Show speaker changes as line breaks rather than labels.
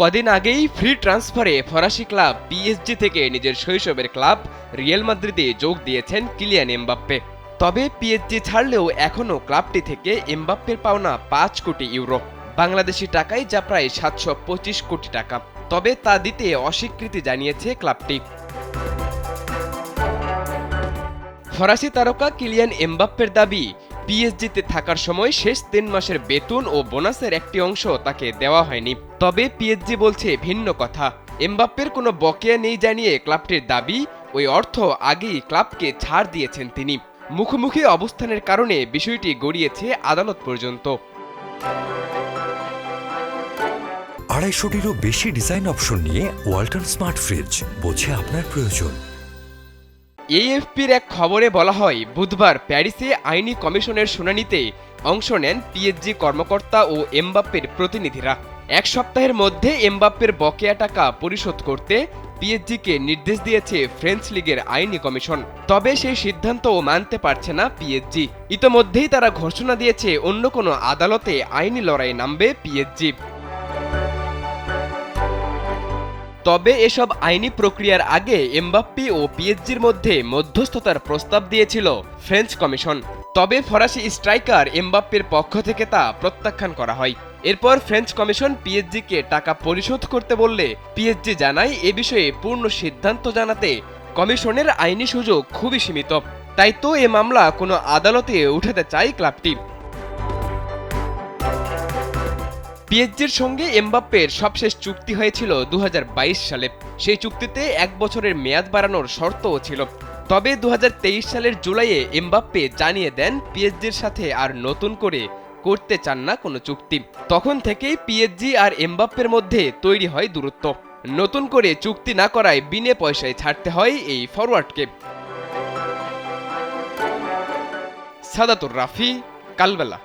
কদিন আগেই ফ্রি ট্রান্সফারে ফরাসি ক্লাব পিএসজি থেকে নিজের শৈশবের ক্লাব রিয়াল মাদ্রিদে যোগ দিয়েছেন কিলিয়ান এমবাপ্পে। তবে পিএসজি ছাড়লেও এখনও ক্লাবটি থেকে এমবাপ্পের পাওনা ৫ কোটি ইউরো, বাংলাদেশি টাকায় যা প্রায় ৭২৫ কোটি টাকা। তবে তা দিতে অস্বীকৃতি জানিয়েছে ক্লাবটি। ফরাসি তারকা কিলিয়ান এমবাপ্পের দাবি, পিএসজিতে থাকার সময় শেষ ৩ মাসের বেতন ও বোনাসের একটি অংশ তাকে দেওয়া হয়নি। তবে পিএসজি বলছে ভিন্ন কথা। এমবাপ্পের কোনো বকেয়া নেই জানিয়ে ক্লাবটির দাবি, ওই অর্থ আগেই ক্লাবকে ছাড় দিয়েছেন তিনি। মুখোমুখি অবস্থানের কারণে বিষয়টি গড়িয়েছে আদালত পর্যন্ত।
২৫০টিরও বেশি ডিজাইন অপশন নিয়ে ওয়ালটন স্মার্ট ফ্রিজ, বোঝে আপনার প্রয়োজন।
এএফপির এক খবরে বলা হয়, বুধবার প্যারিসে আইনি কমিশনের শুনানিতে অংশ নেন পিএসজি কর্মকর্তা ও এমবাপ্পের প্রতিনিধিরা। এক সপ্তাহের মধ্যে এমবাপ্পের বকেয়া টাকা পরিশোধ করতে পিএসজিকে নির্দেশ দিয়েছে ফ্রেঞ্চ লিগের আইনি কমিশন। তবে সেই সিদ্ধান্তও মানতে পারছে না পিএসজি। ইতোমধ্যেই তারা ঘোষণা দিয়েছে অন্য কোনো আদালতে আইনি লড়াই নামবে পিএসজি। তবে এসব আইনি প্রক্রিয়ার আগে এমবাপ্পে ও পিএসজির মধ্যে মধ্যস্থতার প্রস্তাব দিয়েছিল ফ্রেঞ্চ কমিশন। তবে ফরাসি স্ট্রাইকার এমবাপ্পের পক্ষ থেকে তা প্রত্যাখ্যান করা হয়। এরপর ফ্রেঞ্চ কমিশন পিএসজিকে টাকা পরিশোধ করতে বললে পিএসজি জানায়, এ বিষয়ে পূর্ণ সিদ্ধান্ত জানাতে কমিশনের আইনি সুযোগ খুবই সীমিত। তাই তো এ মামলা কোনো আদালতে উঠাতে চায় ক্লাবটি। পিএসজির সঙ্গে এমবাপ্পের সবশেষ চুক্তি হয়েছিল ২০২২ সালে। সেই চুক্তিতে ১ বছরের মেয়াদ বাড়ানোর শর্তও ছিল। তবে ২০২৩ সালের জুলাইয়ে এমবাপ্পে জানিয়ে দেন পিএসজির সাথে আর নতুন করে করতে চান না কোনো চুক্তি। তখন থেকেই পিএসজি আর এমবাপ্পের মধ্যে তৈরি হয় দূরত্ব। নতুন করে চুক্তি না করায় বিনে পয়সায় ছাড়তে হয় এই ফরওয়ার্ডকে। সাদাতুর রাফি, কালবেলা।